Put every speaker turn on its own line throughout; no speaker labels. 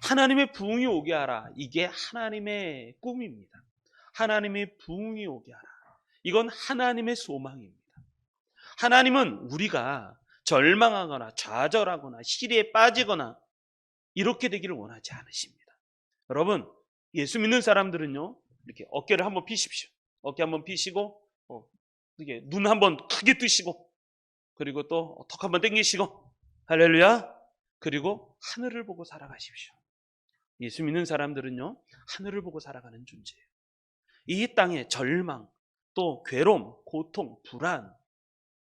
하나님의 부흥이 오게 하라. 이게 하나님의 꿈입니다. 하나님의 부흥이 오게 하라. 이건 하나님의 소망입니다. 하나님은 우리가 절망하거나 좌절하거나 시리에 빠지거나 이렇게 되기를 원하지 않으십니다. 여러분, 예수 믿는 사람들은요, 이렇게 어깨를 한번 피십시오. 어깨 한번 피시고, 이게 눈 한번 크게 뜨시고, 그리고 또 턱 한번 당기시고, 할렐루야. 그리고 하늘을 보고 살아가십시오. 예수 믿는 사람들은요, 하늘을 보고 살아가는 존재예요. 이 땅의 절망, 또 괴로움, 고통, 불안,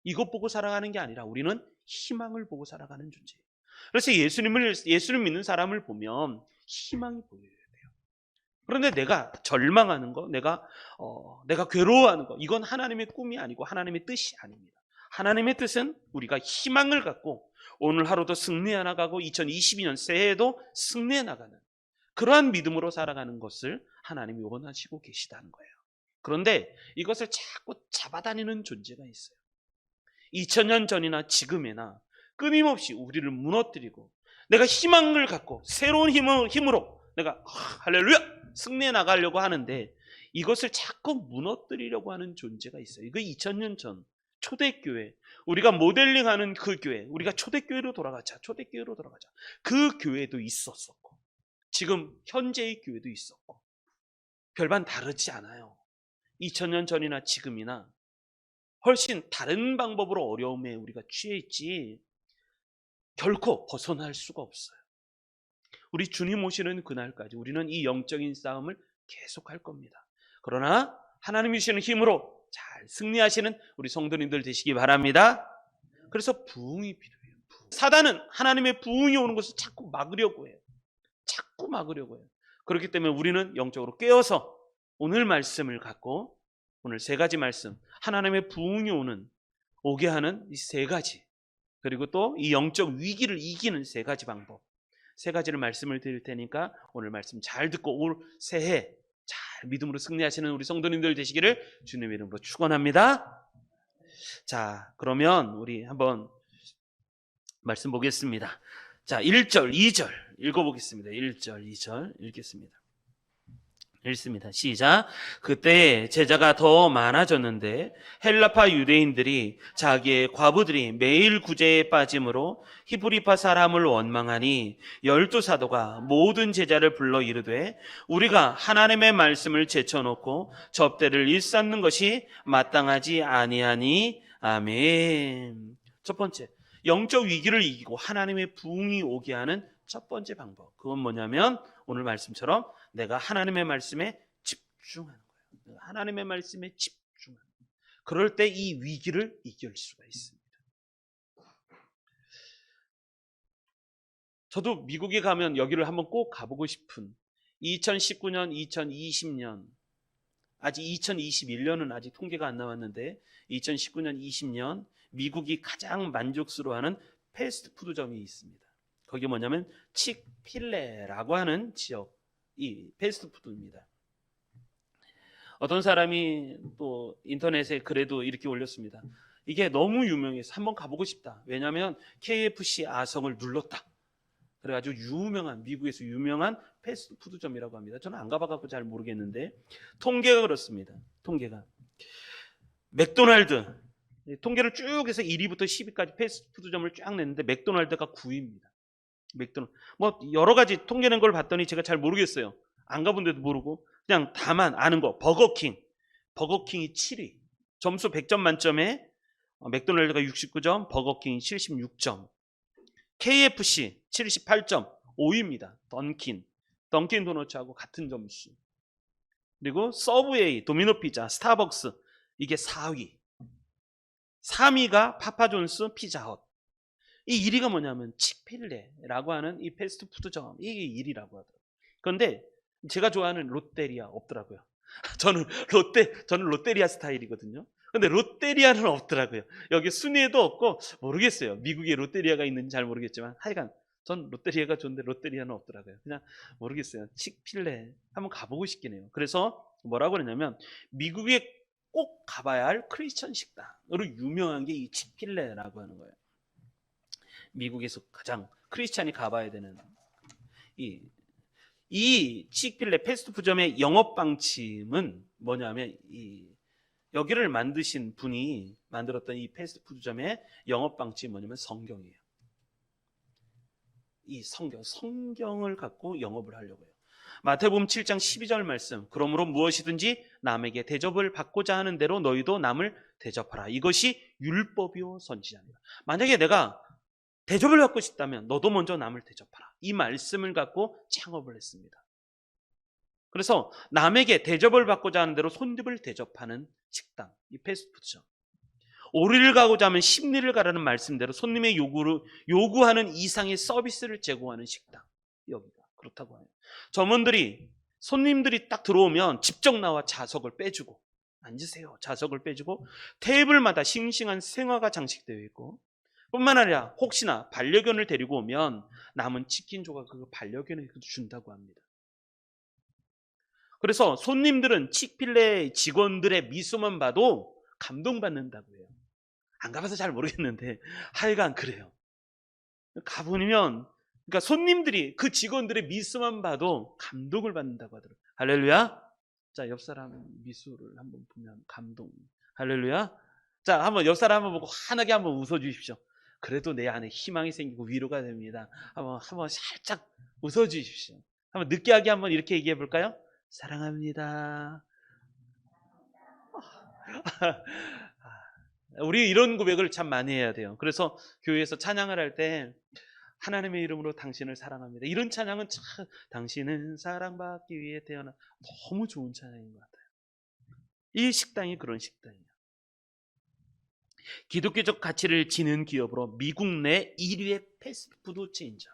이것 보고 살아가는 게 아니라 우리는 희망을 보고 살아가는 존재예요. 그래서 예수를 믿는 사람을 보면 희망이 보여야 돼요. 그런데 내가 절망하는 거, 내가 괴로워하는 거, 이건 하나님의 꿈이 아니고 하나님의 뜻이 아닙니다. 하나님의 뜻은 우리가 희망을 갖고 오늘 하루도 승리해 나가고 2022년 새해에도 승리해 나가는 그러한 믿음으로 살아가는 것을 하나님이 원하시고 계시다는 거예요. 그런데 이것을 자꾸 잡아다니는 존재가 있어요. 2000년 전이나 지금이나 끊임없이 우리를 무너뜨리고 내가 희망을 갖고 새로운 힘으로 내가 할렐루야 승리해 나가려고 하는데 이것을 자꾸 무너뜨리려고 하는 존재가 있어요. 이거 2000년 전 초대교회, 우리가 모델링하는 그 교회, 우리가 초대교회로 돌아가자. 그 교회도 있었었고 지금 현재의 교회도 있었고 별반 다르지 않아요. 2000년 전이나 지금이나 훨씬 다른 방법으로 어려움에 우리가 취해 있지 결코 벗어날 수가 없어요. 우리 주님 오시는 그날까지 우리는 이 영적인 싸움을 계속할 겁니다. 그러나 하나님이 주시는 힘으로 잘 승리하시는 우리 성도님들 되시기 바랍니다. 그래서 부흥이 필요해요. 사단은 하나님의 부흥이 오는 것을 자꾸 막으려고 해요. 그렇기 때문에 우리는 영적으로 깨어서 오늘 말씀을 갖고 오늘 세 가지 말씀, 하나님의 부흥이 오게 하는 이 세 가지, 그리고 또 이 영적 위기를 이기는 세 가지 방법, 세 가지를 말씀을 드릴 테니까 오늘 말씀 잘 듣고 올 새해 잘 믿음으로 승리하시는 우리 성도님들 되시기를 주님의 이름으로 축원합니다. 자, 그러면 우리 한번 말씀 보겠습니다. 자, 1절, 2절 읽어보겠습니다. 1절, 2절 읽겠습니다. 읽습니다. 시작. 그때 제자가 더 많아졌는데 헬라파 유대인들이 자기의 과부들이 매일 구제에 빠짐으로 히브리파 사람을 원망하니 12사도가 모든 제자를 불러 이르되 우리가 하나님의 말씀을 제쳐놓고 접대를 일삼는 것이 마땅하지 아니하니. 아멘. 첫 번째, 영적 위기를 이기고 하나님의 부흥이 오게 하는 첫 번째 방법, 그건 뭐냐면 오늘 말씀처럼 내가 하나님의 말씀에 집중하는 거예요. 하나님의 말씀에 집중하는 거예요. 그럴 때 이 위기를 이길 수가 있습니다. 저도 미국에 가면 여기를 한번 꼭 가보고 싶은 2019년, 2020년, 아직 2021년은 아직 통계가 안 나왔는데 2019년, 20년 미국이 가장 만족스러워하는 패스트푸드점이 있습니다. 거기 뭐냐면 칙필레라고 하는 지역이 패스트푸드입니다. 어떤 사람이 또 인터넷에 글에도 이렇게 올렸습니다. 이게 너무 유명해서 한번 가보고 싶다. 왜냐하면 KFC 아성을 눌렀다. 그래가지고 미국에서 유명한 패스트푸드점이라고 합니다. 저는 안 가봐갖고 잘 모르겠는데 통계가 그렇습니다. 통계가 맥도날드 통계를 쭉 해서 1위부터 10위까지 패스트푸드점을 쫙 냈는데 맥도날드가 9위입니다. 뭐 여러 가지 통계낸 걸 봤더니 제가 잘 모르겠어요. 안 가본 데도 모르고 그냥 다만 아는 거. 버거킹이 7위. 점수 100점 만점에 맥도날드가 69점, 버거킹이 76점. KFC 78점, 5위입니다. 던킨 도너츠하고 같은 점수. 그리고 서브웨이, 도미노 피자, 스타벅스 이게 4위. 3위가 파파존스, 피자헛. 이 1위가 뭐냐면 칙필레라고 하는 이 패스트푸드점, 이게 1위라고 하더라고요. 그런데 제가 좋아하는 롯데리아 없더라고요. 저는 롯데리아 스타일이거든요. 근데 롯데리아는 없더라고요. 여기 순위에도 없고 모르겠어요. 미국에 롯데리아가 있는지 잘 모르겠지만 하여간 전 롯데리아가 좋은데 롯데리아는 없더라고요. 그냥 모르겠어요. 칙필레 한번 가보고 싶긴 해요. 그래서 뭐라고 그러냐면 미국에 꼭 가봐야 할 크리스천 식당으로 유명한 게 이 칙필레라고 하는 거예요. 미국에서 가장 크리스찬이 가봐야 되는 이 이 치익필레 패스트푸드점의 영업 방침은 뭐냐면 여기를 만드신 분이 만들었던 이 패스트푸드점의 영업 방침이 뭐냐면 성경이에요. 이 성경을 갖고 영업을 하려고 해요. 마태복음 7장 12절 말씀. 그러므로 무엇이든지 남에게 대접을 받고자 하는 대로 너희도 남을 대접하라. 이것이 율법이요 선지자입니다. 만약에 내가 대접을 받고 싶다면 너도 먼저 남을 대접하라. 이 말씀을 갖고 창업을 했습니다. 그래서 남에게 대접을 받고자 하는 대로 손님을 대접하는 식당, 이 패스트푸드점. 오리를 가고자 하면 십리를 가라는 말씀대로 손님의 요구하는 이상의 서비스를 제공하는 식당. 여기가 그렇다고 해요. 점원들이 손님들이 딱 들어오면 직접 나와 자석을 빼주고 앉으세요. 자석을 빼주고 테이블마다 싱싱한 생화가 장식되어 있고 뿐만 아니라 혹시나 반려견을 데리고 오면 남은 치킨 조각 그 반려견에게 준다고 합니다. 그래서 손님들은 치익필레 직원들의 미소만 봐도 감동받는다고 해요. 안 가봐서 잘 모르겠는데 하여간 그래요. 가보면 그러니까 손님들이 그 직원들의 미소만 봐도 감동을 받는다고 하더라고요. 할렐루야. 자, 옆 사람 미소를 한번 보면 감동. 할렐루야. 자, 한번 옆 사람 한번 보고 환하게 한번 웃어 주십시오. 그래도 내 안에 희망이 생기고 위로가 됩니다. 한번 살짝 웃어 주십시오. 한번 느끼하게 한번 이렇게 얘기해 볼까요? 사랑합니다. 우리 이런 고백을 참 많이 해야 돼요. 그래서 교회에서 찬양을 할 때 하나님의 이름으로 당신을 사랑합니다. 이런 찬양은 참 당신은 사랑받기 위해 태어나 너무 좋은 찬양인 것 같아요. 이 식당이 그런 식당이에요. 기독교적 가치를 지닌 기업으로 미국 내 1위의 패스트푸드 체인점.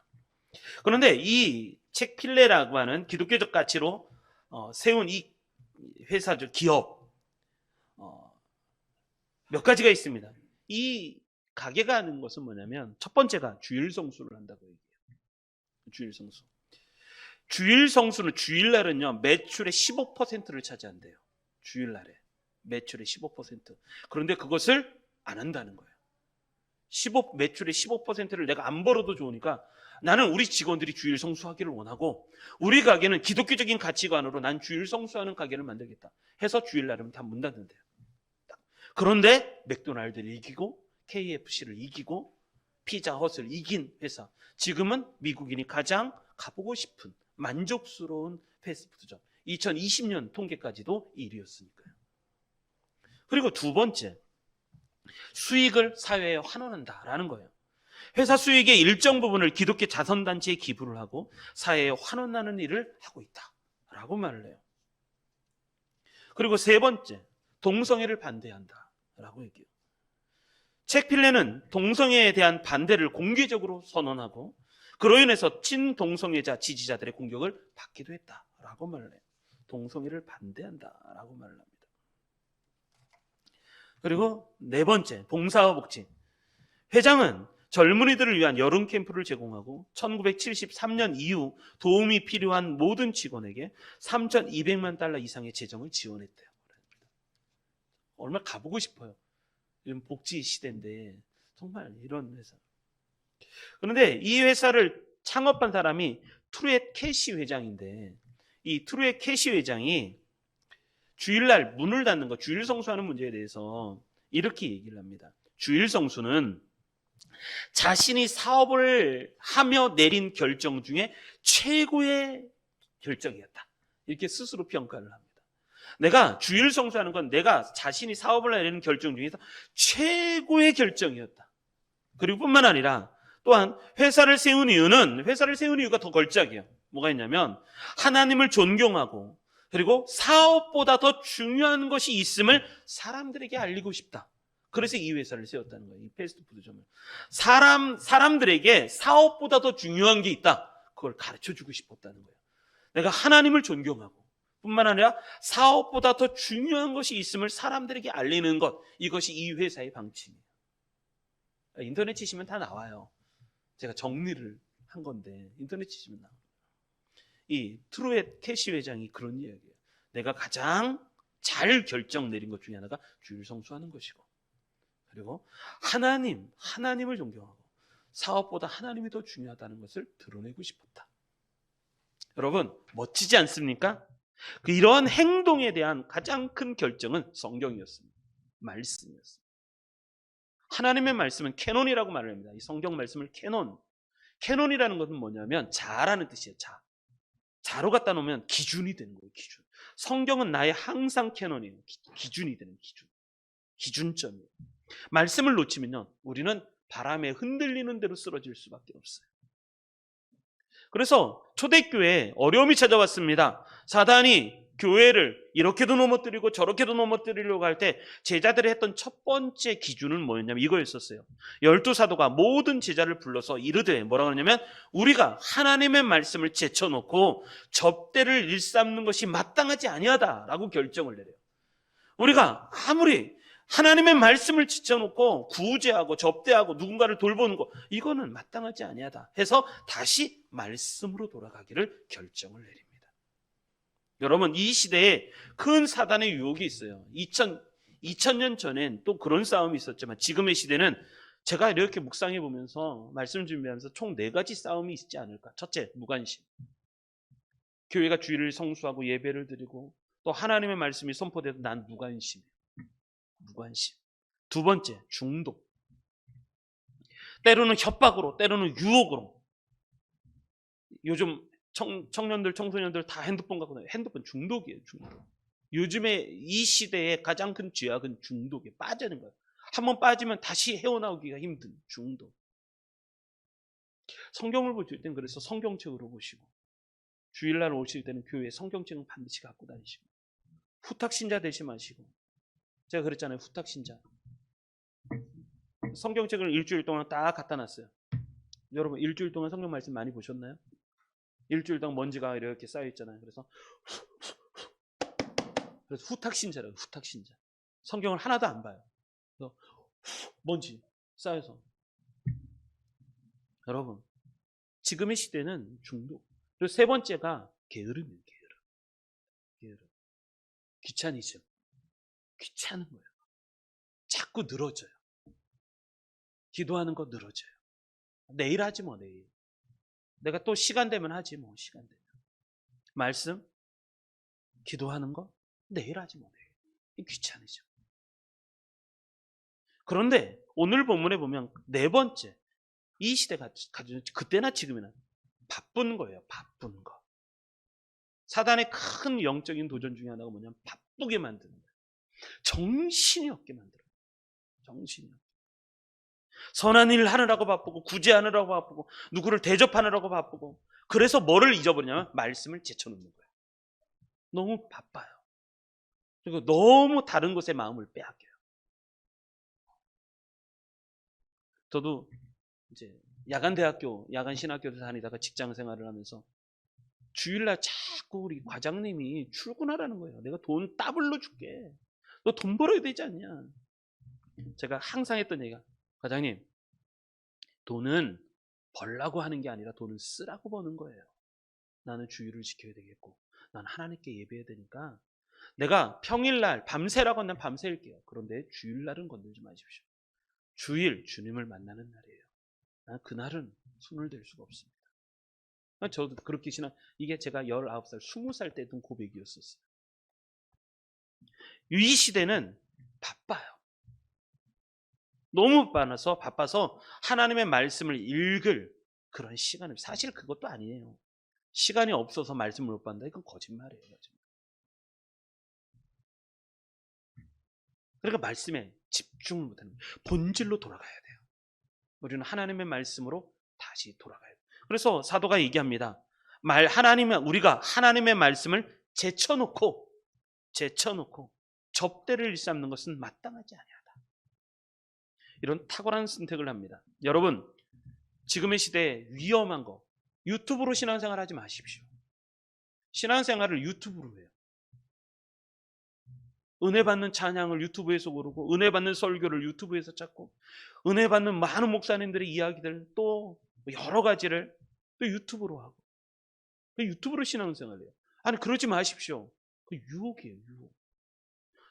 그런데 이 치익필레라고 하는 기독교적 가치로 세운 이 회사죠, 기업 몇 가지가 있습니다. 이 가게가 하는 것은 뭐냐면 첫 번째가 주일 성수를 한다고 얘기해요. 주일 성수. 주일 성수는 주일날은요 매출의 15%를 차지한대요. 주일날에 매출의 15%. 그런데 그것을 안 한다는 거예요. 매출의 15%를 내가 안 벌어도 좋으니까 나는 우리 직원들이 주일 성수하기를 원하고 우리 가게는 기독교적인 가치관으로 난 주일 성수하는 가게를 만들겠다 해서 주일날은 다 문 닫는데요. 그런데 맥도날드를 이기고 KFC를 이기고 피자헛을 이긴 회사. 지금은 미국인이 가장 가보고 싶은 만족스러운 패스트푸드점. 2020년 통계까지도 1위였으니까요. 그리고 두 번째, 수익을 사회에 환원한다라는 거예요. 회사 수익의 일정 부분을 기독교 자선단체에 기부를 하고 사회에 환원하는 일을 하고 있다라고 말을 해요. 그리고 세 번째, 동성애를 반대한다라고 얘기해요. 치익필레는 동성애에 대한 반대를 공개적으로 선언하고 그로 인해서 친동성애자 지지자들의 공격을 받기도 했다라고 말을 해요. 동성애를 반대한다라고 말을 합니다. 그리고 네 번째, 봉사와 복지. 회장은 젊은이들을 위한 여름 캠프를 제공하고 1973년 이후 도움이 필요한 모든 직원에게 3,200만 달러 이상의 재정을 지원했대요. 얼마나 가보고 싶어요. 이런 복지 시대인데 정말 이런 회사. 그런데 이 회사를 창업한 사람이 트루엣 캐시 회장인데 이 트루엣 캐시 회장이 주일날 문을 닫는 것, 주일 성수하는 문제에 대해서 이렇게 얘기를 합니다. 주일 성수는 자신이 사업을 하며 내린 결정 중에 최고의 결정이었다. 이렇게 스스로 평가를 합니다. 내가 주일 성수하는 건 내가 자신이 사업을 내리는 결정 중에서 최고의 결정이었다. 그리고 뿐만 아니라 또한 회사를 세운 이유가 더 걸작이에요. 뭐가 있냐면 하나님을 존경하고 그리고 사업보다 더 중요한 것이 있음을 사람들에게 알리고 싶다. 그래서 이 회사를 세웠다는 거예요. 이 패스트푸드점을. 사람들에게 사업보다 더 중요한 게 있다. 그걸 가르쳐주고 싶었다는 거예요. 내가 하나님을 존경하고 뿐만 아니라 사업보다 더 중요한 것이 있음을 사람들에게 알리는 것. 이것이 이 회사의 방침이에요. 인터넷 치시면 다 나와요. 제가 정리를 한 건데 인터넷 치시면 나와요. 이 트루엣 캐시 회장이 그런 이야기예요. 내가 가장 잘 결정 내린 것 중에 하나가 주일 성수하는 것이고 그리고 하나님을 존경하고 사업보다 하나님이 더 중요하다는 것을 드러내고 싶었다. 여러분 멋지지 않습니까? 이런 행동에 대한 가장 큰 결정은 성경이었습니다. 말씀이었습니다. 하나님의 말씀은 캐논이라고 말을 합니다. 이 성경 말씀을 캐논. 캐논이라는 것은 뭐냐면 자라는 뜻이에요. 자로 갖다 놓으면 기준이 되는 거예요. 기준. 성경은 나의 항상 캐논이에요. 기준이 되는 기준. 기준점이에요. 말씀을 놓치면요, 우리는 바람에 흔들리는 대로 쓰러질 수밖에 없어요. 그래서 초대교회에 어려움이 찾아왔습니다. 사단이 교회를 이렇게도 넘어뜨리고 저렇게도 넘어뜨리려고 할 때 제자들이 했던 첫 번째 기준은 뭐였냐면 이거였었어요. 12사도가 모든 제자를 불러서 이르되 뭐라고 하냐면 우리가 하나님의 말씀을 제쳐놓고 접대를 일삼는 것이 마땅하지 아니하다라고 결정을 내려요. 우리가 아무리 하나님의 말씀을 지쳐놓고 구제하고 접대하고 누군가를 돌보는 거 이거는 마땅하지 아니하다 해서 다시 말씀으로 돌아가기를 결정을 내립니다. 여러분 이 시대에 큰 사단의 유혹이 있어요. 2000년 전엔 또 그런 싸움이 있었지만 지금의 시대는 제가 이렇게 묵상해 보면서 말씀 준비하면서 총 4가지 싸움이 있지 않을까. 첫째, 무관심. 교회가 주일을 성수하고 예배를 드리고 또 하나님의 말씀이 선포돼도 난 무관심. 두 번째, 중독. 때로는 협박으로, 때로는 유혹으로. 요즘 청년들, 청소년들 다 핸드폰 갖고 다녀요. 핸드폰 중독이에요, 중독. 요즘에 이 시대의 가장 큰 죄악은 중독에 빠지는 거예요. 한번 빠지면 다시 헤어나오기가 힘든 중독. 성경을 보실 때는 그래서 성경책으로 보시고 주일날 오실 때는 교회에 성경책은 반드시 갖고 다니시고 후탁신자 되지 마시고 제가 그랬잖아요. 후탁신자. 성경책을 일주일 동안 딱 갖다 놨어요. 여러분 일주일 동안 성경 말씀 많이 보셨나요? 일주일 동안 먼지가 이렇게 쌓여 있잖아요. 그래서 후탁신자라고 후탁신자. 성경을 하나도 안 봐요. 그래서 먼지 쌓여서. 여러분 지금의 시대는 중독. 그리고 세 번째가 게으름이에요. 게으름. 귀차니즘. 귀찮은 거예요. 자꾸 늘어져요. 기도하는 거 늘어져요. 내일 하지 뭐 내일. 내가 또 시간 되면 하지 뭐 시간 되면. 말씀 기도하는 거 내일 하지 뭐 내일. 귀찮으죠. 그런데 오늘 본문에 보면 4번째 이 시대가 가진 그때나 지금이나 바쁜 거예요. 바쁜 거. 사단의 큰 영적인 도전 중에 하나가 뭐냐면 바쁘게 만드는 거예요. 정신이 없게 만들어요. 정신이 없게. 선한 일을 하느라고 바쁘고 구제하느라고 바쁘고 누구를 대접하느라고 바쁘고 그래서 뭐를 잊어버리냐면 말씀을 제쳐놓는 거예요. 너무 바빠요. 그리고 너무 다른 것에 마음을 빼앗겨요. 저도 이제 야간대학교, 야간신학교를 다니다가 직장 생활을 하면서 주일날 자꾸 우리 과장님이 출근하라는 거예요. 내가 돈 더블로 줄게. 너 돈 벌어야 되지 않냐. 제가 항상 했던 얘기가 과장님 돈은 벌라고 하는 게 아니라 돈은 쓰라고 버는 거예요. 나는 주일을 지켜야 되겠고 난 하나님께 예배해야 되니까 내가 평일날 밤새라고 하면 밤새일게요. 그런데 주일날은 건들지 마십시오. 주일 주님을 만나는 날이에요. 난 그날은 손을 댈 수가 없습니다. 저도 그렇게 이게 제가 19살, 20살 때 했던 고백이었었어요. 이 시대는 바빠요. 너무 바빠서 하나님의 말씀을 읽을 그런 시간을 사실 그것도 아니에요. 시간이 없어서 말씀을 못 받는다. 이건 거짓말이에요. 그러니까 말씀에 집중을 못하는 거예요. 본질로 돌아가야 돼요. 우리는 하나님의 말씀으로 다시 돌아가야 돼요. 그래서 사도가 얘기합니다. 우리가 하나님의 말씀을 제쳐놓고 접대를 일삼는 것은 마땅하지 아니하다. 이런 탁월한 선택을 합니다. 여러분 지금의 시대에 위험한 거 유튜브로 신앙생활 하지 마십시오. 신앙생활을 유튜브로 해요. 은혜 받는 찬양을 유튜브에서 고르고 은혜 받는 설교를 유튜브에서 찾고 은혜 받는 많은 목사님들의 이야기들 또 여러 가지를 또 유튜브로 하고 유튜브로 신앙생활을 해요. 아니 그러지 마십시오. 그 유혹이에요. 유혹.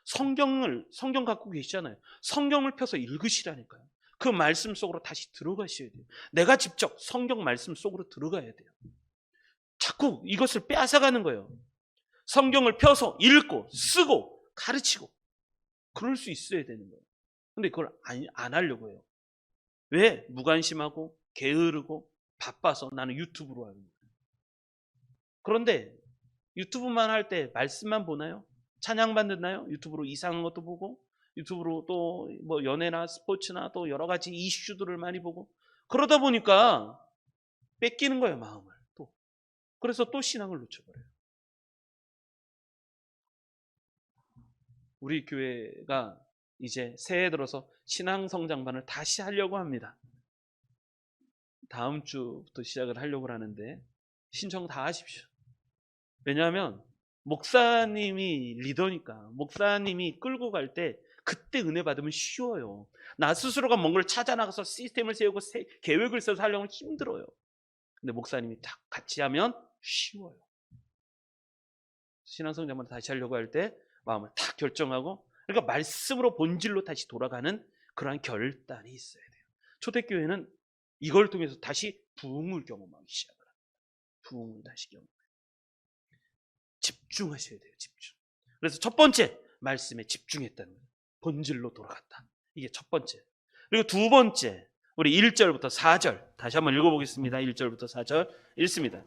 성경 갖고 계시잖아요. 성경을 펴서 읽으시라니까요. 그 말씀 속으로 다시 들어가셔야 돼요. 내가 직접 성경 말씀 속으로 들어가야 돼요. 자꾸 이것을 빼앗아가는 거예요. 성경을 펴서 읽고 쓰고 가르치고 그럴 수 있어야 되는 거예요. 근데 그걸 안 하려고 해요. 왜? 무관심하고 게으르고 바빠서 나는 유튜브로 하는 거예요. 그런데 유튜브만 할 때 말씀만 보나요? 찬양만 듣나요? 유튜브로 이상한 것도 보고 유튜브로 또 뭐 연애나 스포츠나 또 여러 가지 이슈들을 많이 보고 그러다 보니까 뺏기는 거예요, 마음을. 또 그래서 또 신앙을 놓쳐버려요. 우리 교회가 이제 새해 들어서 신앙 성장반을 다시 하려고 합니다. 다음 주부터 시작을 하려고 하는데 신청 다 하십시오. 왜냐하면 목사님이 리더니까 목사님이 끌고 갈 때 그때 은혜 받으면 쉬워요. 나 스스로가 뭔가를 찾아 나가서 시스템을 세우고 계획을 써서 하려면 힘들어요. 근데 목사님이 딱 같이 하면 쉬워요. 신앙성장만 다시 하려고 할 때 마음을 딱 결정하고 그러니까 말씀으로 본질로 다시 돌아가는 그러한 결단이 있어야 돼요. 초대교회는 이걸 통해서 다시 부흥을 경험하기 시작을 합니다. 부흥을 다시 경험해요. 집중하셔야 돼요. 집중. 그래서 첫 번째 말씀에 집중했다는 거예요. 본질로 돌아갔다. 이게 첫 번째. 그리고 두 번째 우리 1절부터 4절 다시 한번 읽어보겠습니다. 1절부터 4절 읽습니다.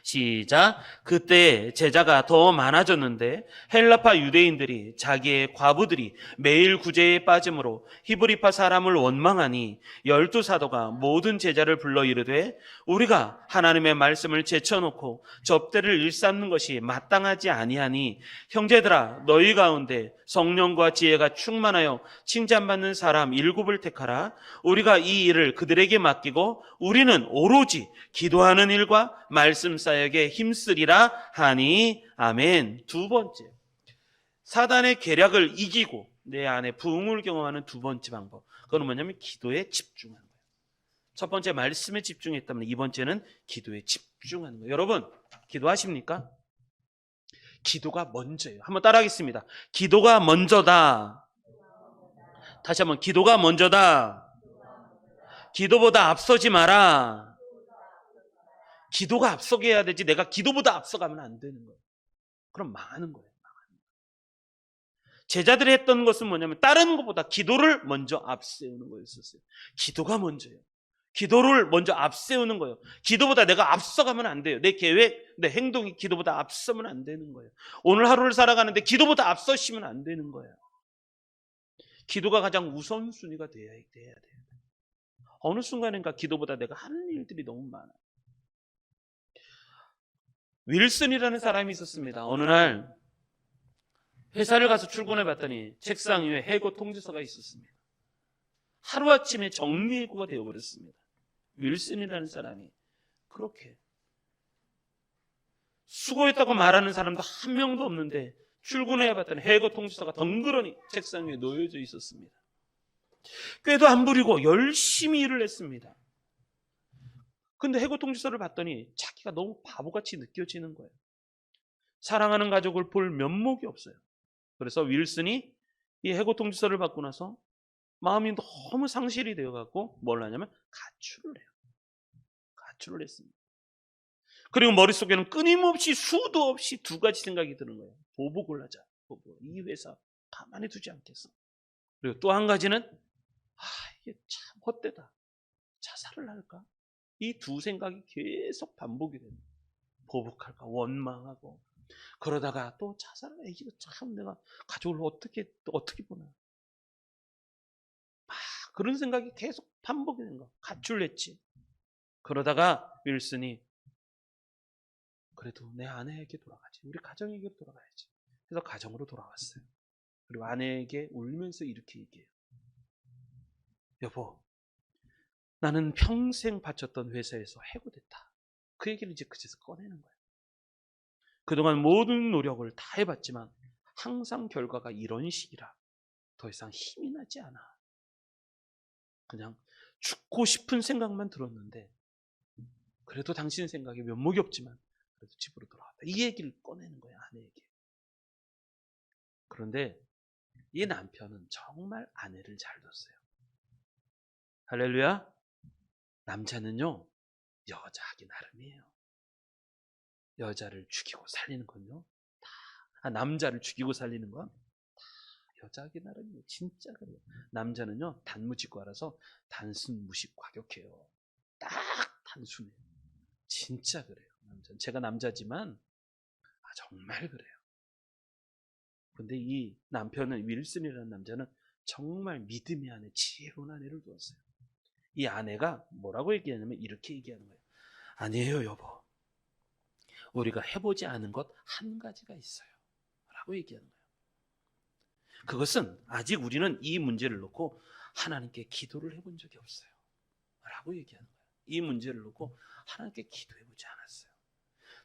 시작. 그때 제자가 더 많아졌는데 헬라파 유대인들이 자기의 과부들이 매일 구제에 빠짐으로 히브리파 사람을 원망하니 12사도가 모든 제자를 불러 이르되 우리가 하나님의 말씀을 제쳐놓고 접대를 일삼는 것이 마땅하지 아니하니 형제들아 너희 가운데 성령과 지혜가 충만하여 칭찬받는 사람 7을 택하라. 우리가 이 일을 그들에게 맡기고 우리는 오로지 기도하는 일과 말씀 사역에 힘쓰리라 하니 아멘. 두 번째, 사단의 계략을 이기고 내 안에 부흥을 경험하는 두 번째 방법, 그건 뭐냐면 기도에 집중하는 거예요. 첫 번째 말씀에 집중했다면 이 번째는 기도에 집중하는 거예요. 여러분 기도하십니까? 기도가 먼저예요. 한번 따라하겠습니다. 기도가 먼저다. 다시 한번 기도가 먼저다. 기도보다 앞서지 마라. 기도가 앞서게 해야 되지 내가 기도보다 앞서가면 안 되는 거예요. 그럼 망하는 거예요. 제자들이 했던 것은 뭐냐면 다른 것보다 기도를 먼저 앞세우는 거였었어요. 기도가 먼저예요. 기도를 먼저 앞세우는 거예요. 기도보다 내가 앞서가면 안 돼요. 내 계획, 내 행동이 기도보다 앞서면 안 되는 거예요. 오늘 하루를 살아가는데 기도보다 앞서시면 안 되는 거예요. 기도가 가장 우선순위가 돼야 돼요. 어느 순간인가 기도보다 내가 하는 일들이 너무 많아요. 윌슨이라는 사람이 있었습니다. 어느 날 회사를 가서 출근해 봤더니 책상 위에 해고 통지서가 있었습니다. 하루아침에 정리해고가 되어버렸습니다. 윌슨이라는 사람이 그렇게 수고했다고 말하는 사람도 한 명도 없는데 출근해 봤더니 해고 통지서가 덩그러니 책상 위에 놓여져 있었습니다. 꾀도 안 부리고 열심히 일을 했습니다. 근데 해고 통지서를 봤더니 자기가 너무 바보같이 느껴지는 거예요. 사랑하는 가족을 볼 면목이 없어요. 그래서 윌슨이 이 해고 통지서를 받고 나서 마음이 너무 상실이 되어갖고 뭘 하냐면 가출을 해요. 가출을 했습니다. 그리고 머릿속에는 끊임없이 수도 없이 두 가지 생각이 드는 거예요. 보복을 하자. 보복. 이 회사 가만히 두지 않겠어. 그리고 또 한 가지는 이게 참 헛되다. 자살을 할까? 이 두 생각이 계속 반복이 됩니다. 보복할까? 원망하고. 그러다가 또 자살을 해. 이거 참 내가 가족을 어떻게 보나. 그런 생각이 계속 반복이 되는 거. 가출했지. 그러다가 윌슨이 그래도 내 아내에게 돌아가지. 우리 가정에게 돌아가야지. 그래서 가정으로 돌아왔어요. 그리고 아내에게 울면서 이렇게 얘기해요. 여보, 나는 평생 바쳤던 회사에서 해고됐다. 그 얘기를 이제 그제서 꺼내는 거예요. 그동안 모든 노력을 다 해봤지만 항상 결과가 이런 식이라 더 이상 힘이 나지 않아. 그냥 죽고 싶은 생각만 들었는데 그래도 당신 생각에 면목이 없지만 그래도 집으로 돌아왔다. 이 얘기를 꺼내는 거예요, 아내에게. 그런데 이 남편은 정말 아내를 잘 뒀어요. 할렐루야. 남자는요 여자하기 나름이에요. 여자를 죽이고 살리는 건요, 남자를 죽이고 살리는 건 여자에게 나름이에요. 진짜 그래요. 남자는요, 단무지고 알아서 단순 무식 과격해요. 딱 단순해요. 진짜 그래요. 남자는. 제가 남자지만 정말 그래요. 근데 이 남편은, 윌슨이라는 남자는 정말 믿음의 아내, 지혜로운 아내를 두었어요. 이 아내가 뭐라고 얘기하냐면 이렇게 얘기하는 거예요. 아니에요, 여보. 우리가 해보지 않은 것 한 가지가 있어요. 라고 얘기하는 거예요. 그것은 아직 우리는 이 문제를 놓고 하나님께 기도를 해본 적이 없어요. 라고 얘기하는 거예요. 이 문제를 놓고 하나님께 기도해보지 않았어요.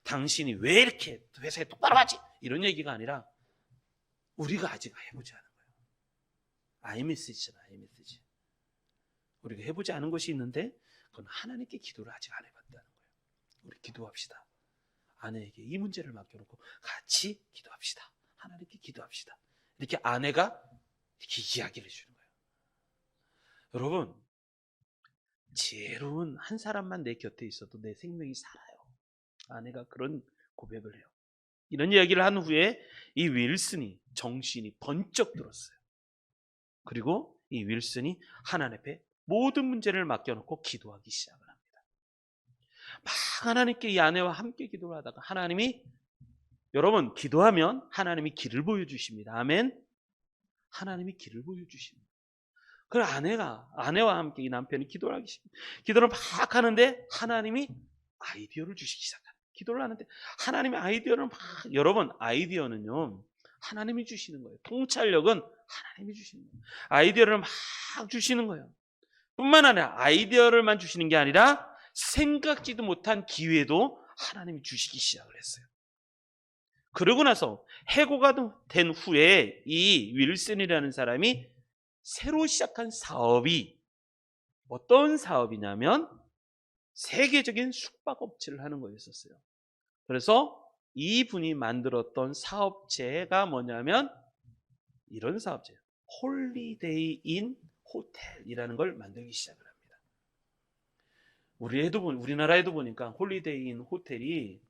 당신이 왜 이렇게 회사에 똑바로 하지? 이런 얘기가 아니라 우리가 아직 해보지 않은 거예요. 아이메시지잖아, 아이메시지. 우리가 해보지 않은 것이 있는데 그건 하나님께 기도를 아직 안 해봤다는 거예요. 우리 기도합시다. 아내에게 이 문제를 맡겨놓고 같이 기도합시다. 하나님께 기도합시다. 이렇게 아내가 이렇게 이야기를 해주는 거예요. 여러분, 지혜로운 한 사람만 내 곁에 있어도 내 생명이 살아요. 아내가 그런 고백을 해요. 이런 이야기를 한 후에 이 윌슨이 정신이 번쩍 들었어요. 그리고 이 윌슨이 하나님 앞에 모든 문제를 맡겨놓고 기도하기 시작을 합니다. 막 하나님께 이 아내와 함께 기도를 하다가 하나님이, 여러분, 기도하면 하나님이 길을 보여주십니다. 아멘. 하나님이 길을 보여주십니다. 그 아내와 함께 이 남편이 기도를 하기 시작합니다. 기도를 막 하는데 하나님이 아이디어를 주시기 시작합니다. 기도를 하는데 하나님의 아이디어를 막, 여러분, 아이디어는요, 하나님이 주시는 거예요. 통찰력은 하나님이 주시는 거예요. 아이디어를 막 주시는 거예요. 뿐만 아니라 아이디어를만 주시는 게 아니라 생각지도 못한 기회도 하나님이 주시기 시작을 했어요. 그러고 나서 해고가 된 후에 이 윌슨이라는 사람이 새로 시작한 사업이 어떤 사업이냐면 세계적인 숙박업체를 하는 거였었어요. 그래서 이분이 만들었던 사업체가 뭐냐면 이런 사업체예요. 홀리데이 인 호텔이라는 걸 만들기 시작을 합니다. 우리나라에도 보니까 홀리데이 인 호텔이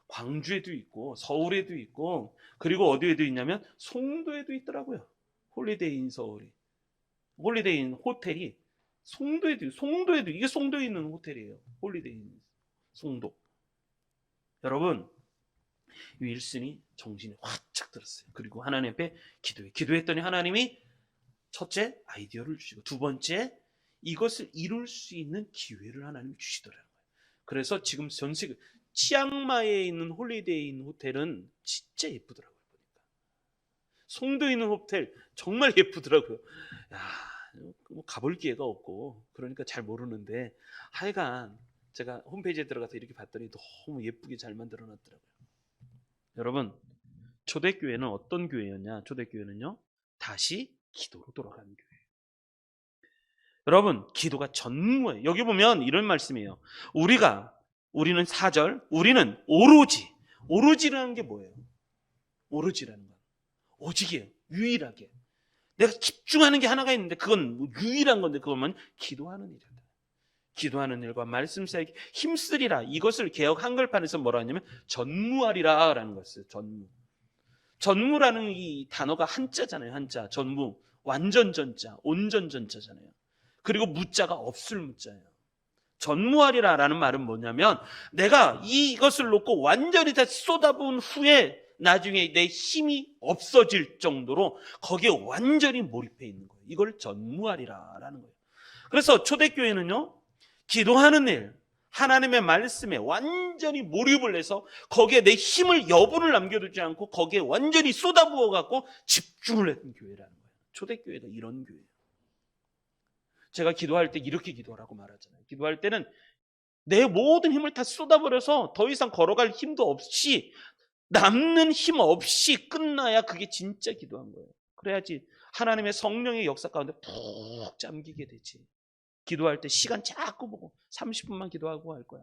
광주에도 있고 서울에도 있고 그리고 어디에도 있냐면 송도에도 있더라고요. 홀리데이 인 서울이. 홀리데이 인 호텔이 송도에도 이게 송도에 있는 호텔이에요. 홀리데이 인 송도. 여러분, 윌슨이 정신이 확착 들었어요. 그리고 하나님 앞에 기도했더니 하나님이 첫째 아이디어를 주시고 두 번째 이것을 이룰 수 있는 기회를 하나님이 주시더라는 거예요. 그래서 지금 전 세계 치앙마이에 있는 홀리데이 인 호텔은 진짜 예쁘더라고요. 보니까 송도에 있는 호텔 정말 예쁘더라고요. 뭐 가볼 기회가 없고 그러니까 잘 모르는데 하여간 제가 홈페이지에 들어가서 이렇게 봤더니 너무 예쁘게 잘 만들어 놨더라고요. 여러분, 초대교회는 어떤 교회였냐? 초대교회는요, 다시 기도로 돌아가는 교회예요. 여러분, 기도가 전무예요. 여기 보면 이런 말씀이에요. 우리는 4절, 우리는 오로지라는 게 뭐예요? 오로지라는 건 오직이에요. 유일하게. 내가 집중하는 게 하나가 있는데 그건 유일한 건데 그거면 기도하는 일이다. 기도하는 일과 말씀 사이에 힘쓰리라. 이것을 개역 한글판에서 뭐라 하냐면 전무하리라 라는 것을 전무라는 이 단어가 한자잖아요. 한자. 전무. 완전 전자, 온전 전자잖아요. 그리고 무자가 없을 무자예요. 전무하리라 라는 말은 뭐냐면 내가 이것을 놓고 완전히 다 쏟아부은 후에 나중에 내 힘이 없어질 정도로 거기에 완전히 몰입해 있는 거예요. 이걸 전무하리라 라는 거예요. 그래서 초대교회는요, 기도하는 일, 하나님의 말씀에 완전히 몰입을 해서 거기에 내 힘을 여분을 남겨두지 않고 거기에 완전히 쏟아부어 갖고 집중을 했던 교회라는 거예요. 초대교회가 이런 교회예요. 제가 기도할 때 이렇게 기도하라고 말하잖아요. 기도할 때는 내 모든 힘을 다 쏟아버려서 더 이상 걸어갈 힘도 없이 남는 힘 없이 끝나야 그게 진짜 기도한 거예요. 그래야지 하나님의 성령의 역사 가운데 푹 잠기게 되지. 기도할 때 시간 자꾸 보고 30분만 기도하고 할 거야.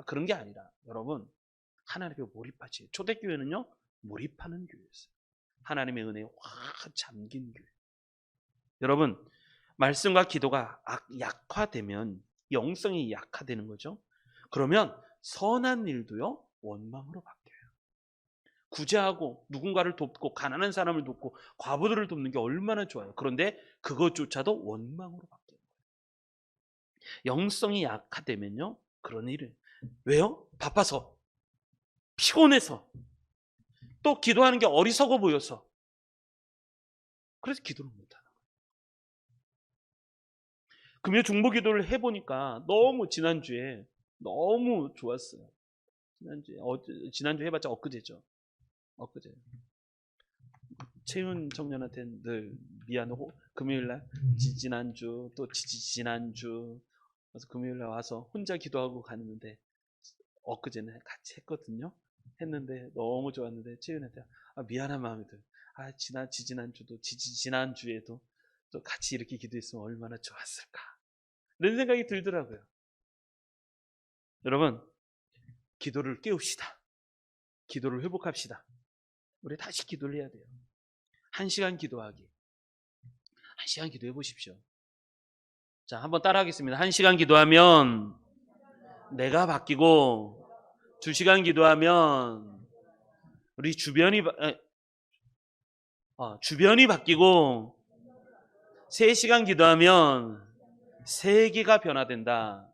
그런 게 아니라 여러분, 하나님께 몰입하지. 초대교회는요, 몰입하는 교회였어요. 하나님의 은혜에 확 잠긴 교회. 여러분, 말씀과 기도가 약화되면 영성이 약화되는 거죠. 그러면 선한 일도요, 원망으로 바뀌어요. 구제하고 누군가를 돕고 가난한 사람을 돕고 과부들을 돕는 게 얼마나 좋아요. 그런데 그것조차도 원망으로 바뀌어요. 영성이 약화되면요, 그런 일을. 왜요? 바빠서, 피곤해서, 또 기도하는 게 어리석어 보여서, 그래서 기도를 못하는 거예요. 금요 중보 기도를 해보니까 너무 지난주에 너무 좋았어요. 지난주에 해봤자 엊그제죠. 엊그제. 채윤 청년한테는 늘 미안하고, 금요일날 지난주 또 지난주 그래서 금요일날 와서 혼자 기도하고 갔는데, 엊그제는 같이 했거든요. 했는데 너무 좋았는데 채윤한테 미안한 마음이 들어요. 지난주도 지난주에도 또 같이 이렇게 기도했으면 얼마나 좋았을까, 이런 생각이 들더라고요. 여러분, 기도를 깨웁시다. 기도를 회복합시다. 우리 다시 기도를 해야 돼요. 1시간 기도하기. 1시간 기도해 보십시오. 자, 한번 따라하겠습니다. 1시간 기도하면 내가 바뀌고, 2시간 기도하면 우리 주변이 바뀌고, 3시간 기도하면 세계가 변화된다.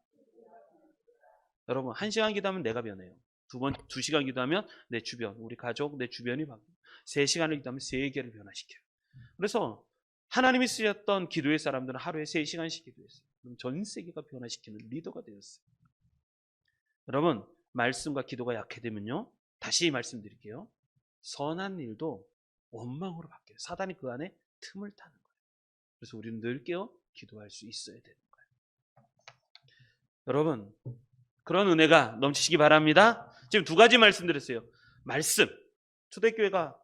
여러분, 1시간 기도하면 내가 변해요. 2시간 기도하면 내 주변, 우리 가족, 내 주변이 바뀌고, 3시간을 기도하면 세계를 변화시켜요. 그래서 하나님이 쓰셨던 기도의 사람들은 하루에 3시간씩 기도했어요. 그럼 전 세계가 변화시키는 리더가 되었어요. 여러분, 말씀과 기도가 약해되면요, 다시 말씀드릴게요. 선한 일도 원망으로 바뀌어요. 사단이 그 안에 틈을 타는 거예요. 그래서 우리는 늘 깨어 기도할 수 있어야 되는 거예요. 여러분, 그런 은혜가 넘치시기 바랍니다. 지금 2가지 말씀드렸어요. 말씀, 초대교회가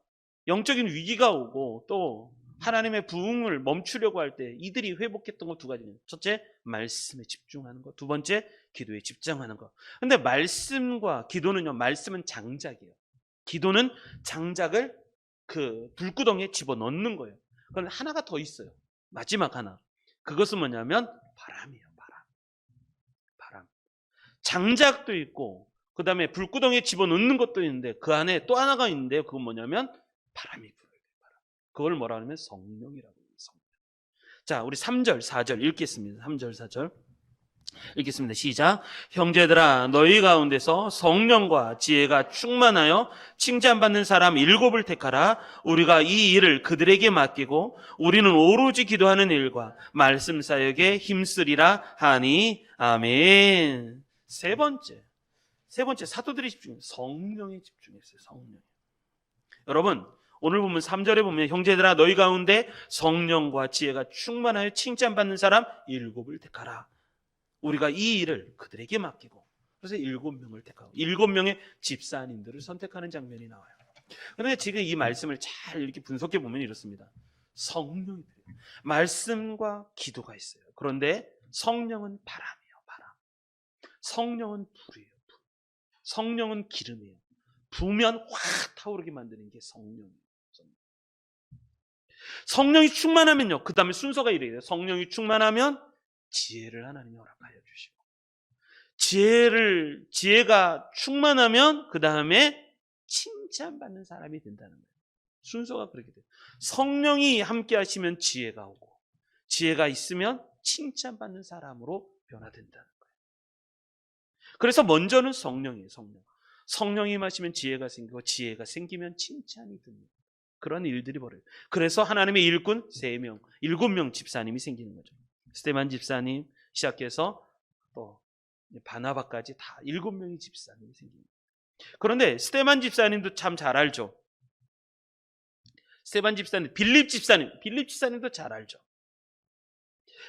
영적인 위기가 오고 또 하나님의 부흥을 멈추려고 할 때 이들이 회복했던 거 2가지는, 첫째, 말씀에 집중하는 거, 2번째, 기도에 집중하는 거. 근데 말씀과 기도는요, 말씀은 장작이에요. 기도는 장작을 그 불구덩이에 집어넣는 거예요. 그런데 하나가 더 있어요. 마지막 하나. 그것은 뭐냐면 바람이에요. 바람. 장작도 있고, 그 다음에 불구덩이에 집어넣는 것도 있는데, 그 안에 또 하나가 있는데, 그건 뭐냐면 바람이 불어요. 바람. 그걸 뭐라 하냐면 성령이라고 해요. 성령. 자, 우리 3절, 4절 읽겠습니다. 3절, 4절 읽겠습니다. 시작. 형제들아, 너희 가운데서 성령과 지혜가 충만하여 칭찬받는 사람 7을 택하라. 우리가 이 일을 그들에게 맡기고 우리는 오로지 기도하는 일과 말씀 사역에 힘쓰리라 하니. 아멘. 세 번째, 사도들이 성령에 집중했어요. 성령. 여러분, 오늘 보면 3절에 보면 형제들아, 너희 가운데 성령과 지혜가 충만하여 칭찬받는 사람 7을 택하라. 우리가 이 일을 그들에게 맡기고, 그래서 7명을 택하고 7명의 집사님들을 선택하는 장면이 나와요. 그런데 지금 이 말씀을 잘 이렇게 분석해 보면 이렇습니다. 성령이 필요해요. 말씀과 기도가 있어요. 그런데 성령은 바람이에요. 바람. 성령은 불이에요. 불. 성령은 기름이에요. 부면 확 타오르게 만드는 게 성령이에요. 성령이 충만하면요, 그 다음에 순서가 이래요. 성령이 충만하면 지혜를 하나님이 허락하여 주시고, 지혜가 충만하면 그 다음에 칭찬받는 사람이 된다는 거예요. 순서가 그렇게 돼요. 성령이 함께 하시면 지혜가 오고, 지혜가 있으면 칭찬받는 사람으로 변화된다는 거예요. 그래서 먼저는 성령이에요. 성령이 임하시면 지혜가 생기고, 지혜가 생기면 칭찬이 듭니다. 그런 일들이 벌어요. 그래서 하나님의 일꾼 3명, 7명 집사님이 생기는 거죠. 스데반 집사님 시작해서 또 바나바까지 다 7명의 집사님이 생깁니다. 그런데 스데반 집사님도 참 잘 알죠. 스데반 집사님, 빌립 집사님도 잘 알죠.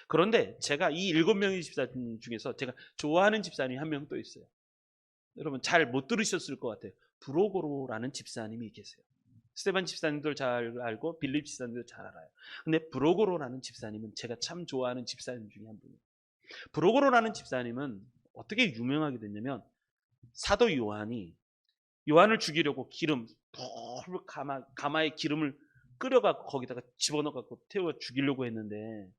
그런데 제가 이 7명의 집사님 중에서 제가 좋아하는 집사님이 한 명 또 있어요. 여러분 잘 못 들으셨을 것 같아요. 브로고로라는 집사님이 계세요. 스데반 집사님도 잘 알고 빌립 집사님도 잘 알아요. 근데 브로고로라는 집사님은 제가 참 좋아하는 집사님 중에 한 분이에요. 브로고로라는 집사님은 어떻게 유명하게 됐냐면, 사도 요한을 죽이려고 기름 가마에 기름을 끓여갖고 거기다가 집어넣어갖고 태워 죽이려고 했는데,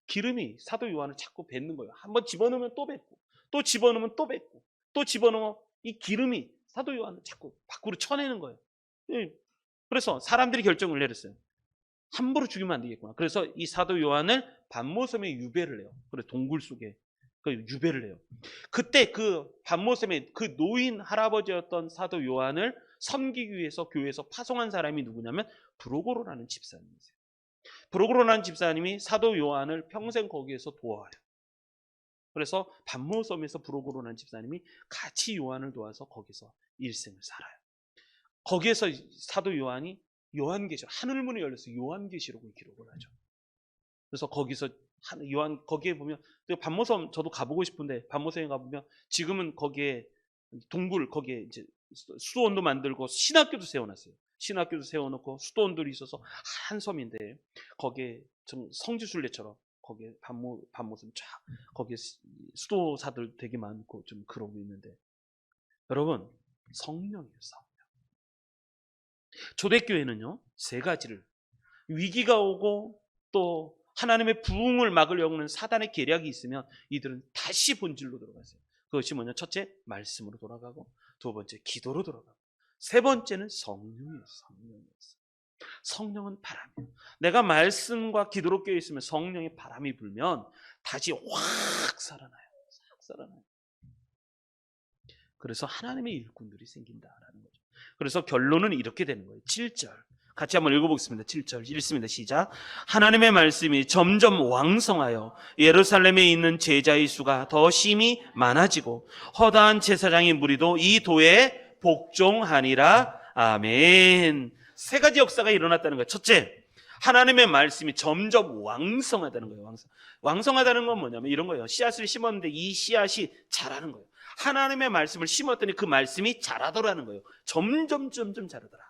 기름이 사도 요한을 자꾸 뱉는 거예요. 한번 집어넣으면 또 뱉고, 또 집어넣으면 또 뱉고, 또 집어넣으면 이 기름이 사도 요한을 자꾸 밖으로 쳐내는 거예요. 그래서 사람들이 결정을 내렸어요. 함부로 죽이면 안 되겠구나. 그래서 이 사도 요한을 반모섬에 유배를 해요. 그래, 동굴 속에 유배를 해요. 그때 그 반모섬에 그 노인 할아버지였던 사도 요한을 섬기기 위해서 교회에서 파송한 사람이 누구냐면 브로고로라는 집사님이세요. 브로고로라는 집사님이 사도 요한을 평생 거기에서 도와요. 그래서 반모섬에서 브로고로라는 집사님이 같이 요한을 도와서 거기서 일생을 살아요. 거기에서 사도 요한이 요한계시록, 하늘문이 열려서 요한계시록을 기록을 하죠. 그래서 거기서 요한, 거기에 보면 반모섬 저도 가보고 싶은데 반모섬에 가보면 지금은 거기에 동굴, 거기에 이제 수도원도 만들고 신학교도 세워놨어요. 신학교도 세워놓고 수도원들이 있어서 한 섬인데 거기에 좀 성지순례처럼 거기에 반모섬 쫙 거기에 수도사들 되게 많고 좀 그러고 있는데, 여러분, 성령이에요. 초대교회는요, 세 가지를, 위기가 오고 또 하나님의 부흥을 막으려고 하는 사단의 계략이 있으면 이들은 다시 본질로 돌아가세요. 그것이 뭐냐? 첫째, 말씀으로 돌아가고, 두 번째, 기도로 돌아가고, 세 번째는 성령이에요. 성령은 바람이에요. 내가 말씀과 기도로 깨어 있으면 성령의 바람이 불면 다시 확 살아나요. 그래서 하나님의 일꾼들이 생긴다라는 거죠. 그래서 결론은 이렇게 되는 거예요. 7절 같이 한번 읽어보겠습니다. 7절 읽습니다. 시작. 하나님의 말씀이 점점 왕성하여 예루살렘에 있는 제자의 수가 더 심히 많아지고 허다한 제사장의 무리도 이 도에 복종하니라. 아멘. 세 가지 역사가 일어났다는 거예요. 첫째, 하나님의 말씀이 점점 왕성하다는 거예요. 왕성하다는 건 뭐냐면 이런 거예요. 씨앗을 심었는데 이 씨앗이 자라는 거예요. 하나님의 말씀을 심었더니 그 말씀이 자라더라는 거예요. 점점 자라더라.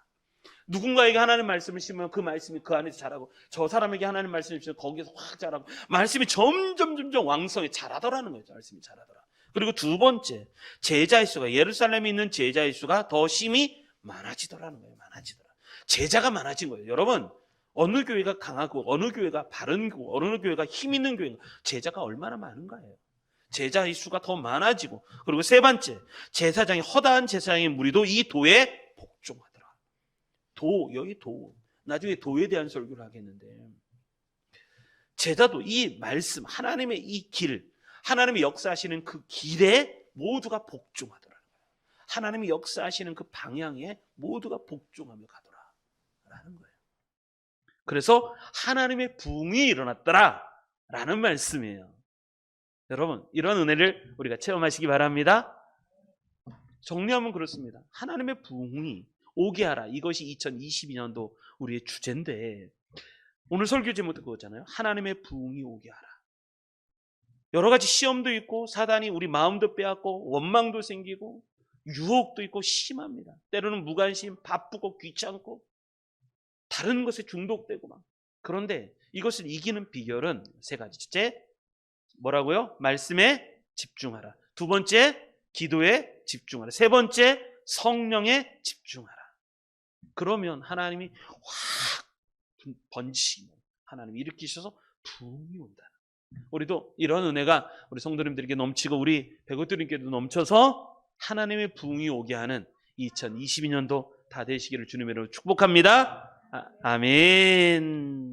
누군가에게 하나님의 말씀을 심으면 그 말씀이 그 안에서 자라고, 저 사람에게 하나님의 말씀을 심으면 거기에서 확 자라고, 말씀이 점점 왕성히 자라더라는 거예요. 말씀이 자라더라. 그리고 두 번째, 제자의 수가, 예루살렘에 있는 제자의 수가 더 심히 많아지더라는 거예요. 제자가 많아진 거예요. 여러분, 어느 교회가 강하고 어느 교회가 바른 교회, 어느 교회가 힘 있는 교회가 제자가 얼마나 많은가예요. 제자의 수가 더 많아지고, 그리고 세 번째, 제사장이, 허다한 제사장의 무리도 이 도에 복종하더라. 여기 도, 나중에 도에 대한 설교를 하겠는데, 제자도 이 말씀, 하나님의 이 길, 하나님의 역사하시는 그 길에 모두가 복종하더라. 하나님의 역사하시는 그 방향에 모두가 복종하며 가더라라는 거예요. 그래서 하나님의 부흥이 일어났더라 라는 말씀이에요. 여러분, 이런 은혜를 우리가 체험하시기 바랍니다. 정리하면 그렇습니다. 하나님의 부흥이 오게 하라. 이것이 2022년도 우리의 주제인데, 오늘 설교 제목도 그거잖아요. 하나님의 부흥이 오게 하라. 여러 가지 시험도 있고 사단이 우리 마음도 빼앗고 원망도 생기고 유혹도 있고 심합니다. 때로는 무관심, 바쁘고 귀찮고 다른 것에 중독되고 막. 그런데 이것을 이기는 비결은 세 가지. 첫째, 뭐라고요? 말씀에 집중하라. 두 번째, 기도에 집중하라. 세 번째, 성령에 집중하라. 그러면 하나님이 확 번지시면 하나님이 일으키셔서 부흥이 온다. 우리도 이런 은혜가 우리 성도님들에게 넘치고 우리 백우들님께도 넘쳐서 하나님의 부흥이 오게 하는 2022년도 다 되시기를 주님으로 축복합니다. 아멘.